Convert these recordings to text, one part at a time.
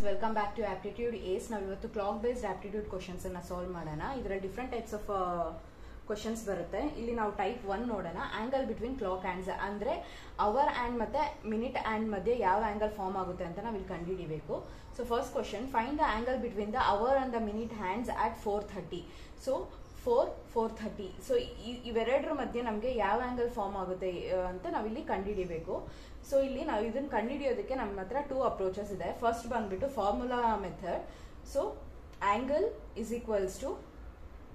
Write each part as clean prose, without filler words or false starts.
Friends, welcome back to aptitude ace. ನಾವು ಇವತ್ತು clock based aptitude questions ಅನ್ನ solve ಮಾಡೋಣ. ಇದರಲ್ಲಿ ಡಿಫ್ರೆಂಟ್ ಟೈಪ್ಸ್ ಆಫ್ ಕ್ವಶನ್ಸ್ ಬರುತ್ತೆ. ಇಲ್ಲಿ ನಾವು ಟೈಪ್ 1 ನೋಡೋಣ. ಆಂಗಲ್ ಬಿಟ್ವೀನ್ ಕ್ಲಾಕ್ ಹ್ಯಾಂಡ್ಸ್ ಅಂದ್ರೆ ಅವರ್ ಆ್ಯಂಡ್ ಮತ್ತೆ ಮಿನಿಟ್ ಆ್ಯಂಡ್ ಮಧ್ಯೆ ಯಾವ ಆಂಗಲ್ ಫಾರ್ಮ್ ಆಗುತ್ತೆ ಅಂತ ನಾವು ಇಲ್ಲಿ ಕಂಡುಹಿಡಿಯಬೇಕು. So first question, find the angle between the hour and the minute hands at 4:30. So 4:30. So ಇವೆರಡರ ಮಧ್ಯೆ ನಮಗೆ ಯಾವ ಆಂಗಲ್ ಫಾರ್ಮ್ ಆಗುತ್ತೆ ಅಂತ ನಾವಿಲ್ಲಿ ಕಂಡುಹಿಡಿಯಬೇಕು. ಸೊ ಇಲ್ಲಿ ನಾವು ಇದನ್ನ ಕಂಡುಹಿಡಿಯೋದಕ್ಕೆ ನಮ್ಮ ಹತ್ರ 2 ಅಪ್ರೋಚಸ್ ಇದೆ. ಫಸ್ಟ್ ಬಂದ್ಬಿಟ್ಟು formula method. So angle is equals to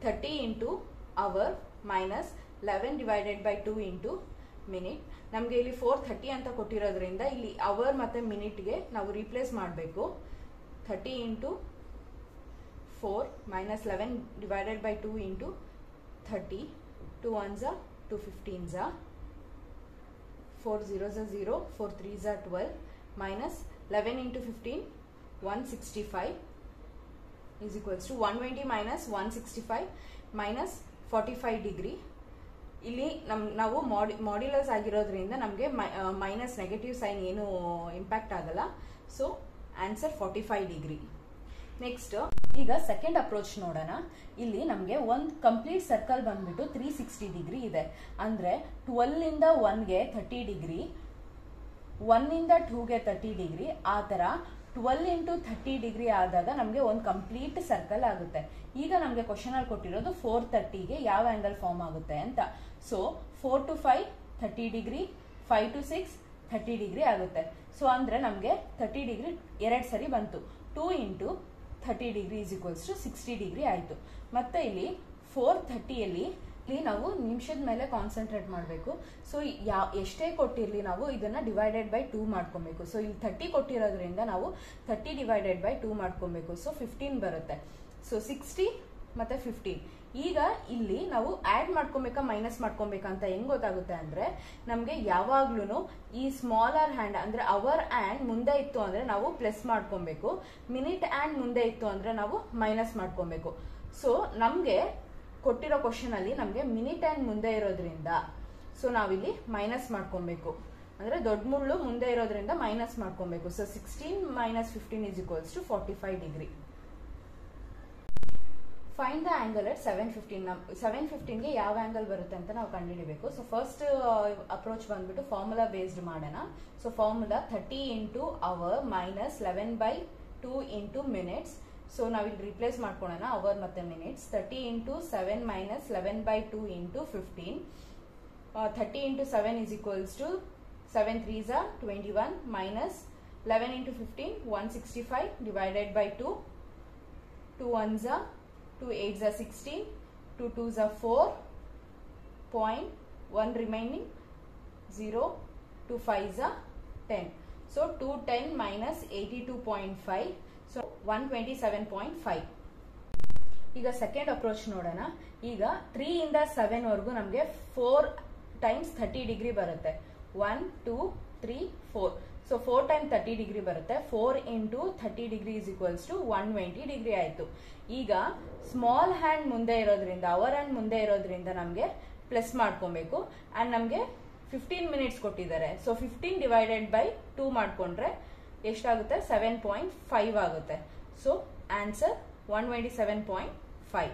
30 into hour minus 11 divided by 2 into minute. ನಮಗೆ ಇಲ್ಲಿ 4:30 ಅಂತ ಕೊಟ್ಟಿರೋದ್ರಿಂದ ಇಲ್ಲಿ ಅವರ್ ಮತ್ತೆ ಮಿನಿಟ್ಗೆ ನಾವು ರೀಪ್ಲೇಸ್ ಮಾಡಬೇಕು. 30 into 4 minus 11 divided by 2 into 30. 2 ones are 2 15s are 4 zeros are 0, 4 threes are 12 minus 11 into 15 165 is equals to 120 minus 165 minus 45 degree. ಇಲ್ಲಿ ನಾವು modulus ಆಗಿರೋದ್ರಿಂದ ನಮಗೆ ಮೈನಸ್ ನೆಗೆಟಿವ್ ಸೈನ್ ಏನು ಇಂಪ್ಯಾಕ್ಟ್ ಆಗಲ್ಲ. So answer 45 degree. ನೆಕ್ಸ್ಟ್ ಈಗ second approach ನೋಡೋಣ. ಇಲ್ಲಿ ನಮಗೆ ಒಂದು ಕಂಪ್ಲೀಟ್ ಸರ್ಕಲ್ ಬಂದ್ಬಿಟ್ಟು 360 ಡಿಗ್ರಿ ಇದೆ. ಅಂದ್ರೆ 12 ಇಂದ 1ಗೆ 30 ಡಿಗ್ರಿ, 1 ಇಂದ 2ಗೆ 30 ಡಿಗ್ರಿ, ಆ ತರ 12 ಇಂಟು 30 ಡಿಗ್ರಿ ಆದಾಗ ನಮಗೆ ಒಂದು ಕಂಪ್ಲೀಟ್ ಸರ್ಕಲ್ ಆಗುತ್ತೆ. ಈಗ ನಮಗೆ ಕ್ವಶನ್ ಅಲ್ಲಿ ಕೊಟ್ಟಿರೋದು 4:30ಗೆ ಯಾವ ಆಂಗಲ್ ಫಾರ್ಮ್ ಆಗುತ್ತೆ ಅಂತ. So 4 to 5 30 degree, 5 to 6 30 degree ಆಗುತ್ತೆ. ಸೊ ಅಂದ್ರೆ ನಮಗೆ 30 ಡಿಗ್ರಿ 2 ಸರಿ ಬಂತು. 2 into 30 degree is equals to 60 degree ಆಯಿತು. ಮತ್ತೆ ಇಲ್ಲಿ 4:30ಯಲ್ಲಿ ನಾವು ನಿಮಿಷದ ಮೇಲೆ ಕಾನ್ಸಂಟ್ರೇಟ್ ಮಾಡಬೇಕು. ಸೊ ಎಷ್ಟೇ ಕೊಟ್ಟಿರಲಿ ನಾವು ಇದನ್ನ ಡಿವೈಡೆಡ್ ಬೈ 2 ಮಾಡ್ಕೊಬೇಕು. ಸೊ ಇಲ್ಲಿ 30 ಕೊಟ್ಟಿರೋದ್ರಿಂದ ನಾವು 30 ಡಿವೈಡೆಡ್ ಬೈ 2 ಮಾಡ್ಕೊಬೇಕು. ಸೊ 15 ಬರುತ್ತೆ. ಸೊ 60 ಮತ್ತೆ 15. ಈಗ ಇಲ್ಲಿ ನಾವು ಆಡ್ ಮಾಡ್ಕೊಬೇಕಾ ಮೈನಸ್ ಮಾಡ್ಕೊಬೇಕಾ ಅಂತ ಹೆಂಗ್ ಗೊತ್ತಾಗುತ್ತೆ ಅಂದ್ರೆ, ನಮ್ಗೆ ಯಾವಾಗ್ಲೂ ಈ ಸ್ಮಾಲರ್ ಹ್ಯಾಂಡ್ ಅಂದ್ರೆ ಅವರ್ ಆ್ಯಂಡ್ ಮುಂದೆ ಇತ್ತು ಅಂದ್ರೆ ನಾವು ಪ್ಲಸ್ ಮಾಡ್ಕೊಬೇಕು, ಮಿನಿಟ್ ಆ್ಯಂಡ್ ಮುಂದೆ ಇತ್ತು ಅಂದ್ರೆ ನಾವು ಮೈನಸ್ ಮಾಡ್ಕೊಬೇಕು. ಸೊ ನಮ್ಗೆ ಕೊಟ್ಟಿರೋ ಕ್ವಶನ್ ಅಲ್ಲಿ ನಮ್ಗೆ ಮಿನಿಟ್ ಆ್ಯಂಡ್ ಮುಂದೆ ಇರೋದ್ರಿಂದ ಸೊ ನಾವಿಲ್ಲಿ ಮೈನಸ್ ಮಾಡ್ಕೊಬೇಕು. ಅಂದ್ರೆ ದೊಡ್ಡ ಮುಳ್ಳು ಮುಂದೆ ಇರೋದ್ರಿಂದ ಮೈನಸ್ ಮಾಡ್ಕೊಬೇಕು. So 16 minus 15 is equals to 45 degree. Find the angle at 7:15. 7:15ಗೆ ಯಾವ ಆಂಗಲ್ ಬರುತ್ತೆ ಅಂತ ನಾವು ಕಂಡುಹಿಡಿಬೇಕು. ಸೊ ಫಸ್ಟ್ ಅಪ್ರೋಚ್ ಬಂದ್ಬಿಟ್ಟು ಫಾರ್ಮುಲಾ ಬೇಸ್ಡ್ ಮಾಡೋಣ. So formula 30 into hour minus 11 by 2 into minutes. So ನಾವಿಲ್ಲಿ ರಿಪ್ಲೇಸ್ ಮಾಡ್ಕೊಳ್ಳೋಣ ಅವರ್ ಮತ್ತೆ minutes. 30 into 7 minus 11 by 2 into 15. 30 into 7 is equals to 7 threes are 21 minus 11 into 15 165 divided by 2. 2 ones are 2 8s are 16, 2 2s are 4, point 1 remaining 0, 2 5s are 10. So 210 minus 82.5, so 127.5. ಈಗ second approach ನೋಡೋಣ. ಈಗ 3 ಇಂದ 7 ವರೆಗೂ ನಮಗೆ 4 times 30 degree ಬರುತ್ತೆ. 1 2 3 4. So 4 times 30 degree ಬರುತ್ತೆ. 4 into 30 degree is equals to 120 degree ಆಯಿತು. ಈಗ ಸ್ಮಾಲ್ ಹ್ಯಾಂಡ್ ಮುಂದೆ ಇರೋದ್ರಿಂದ ಅವರ್ ಹ್ಯಾಂಡ್ ಮುಂದೆ ಇರೋದ್ರಿಂದ ನಮಗೆ ಪ್ಲಸ್ ಮಾಡ್ಕೊಬೇಕು. ಆ್ಯಂಡ್ ನಮಗೆ 15 ಮಿನಿಟ್ಸ್ ಕೊಟ್ಟಿದ್ದಾರೆ. ಸೊ 15 ಡಿವೈಡೆಡ್ ಬೈ 2 ಮಾಡ್ಕೊಂಡ್ರೆ ಎಷ್ಟಾಗುತ್ತೆ? 7.5 ಆಗುತ್ತೆ. So answer 127.5.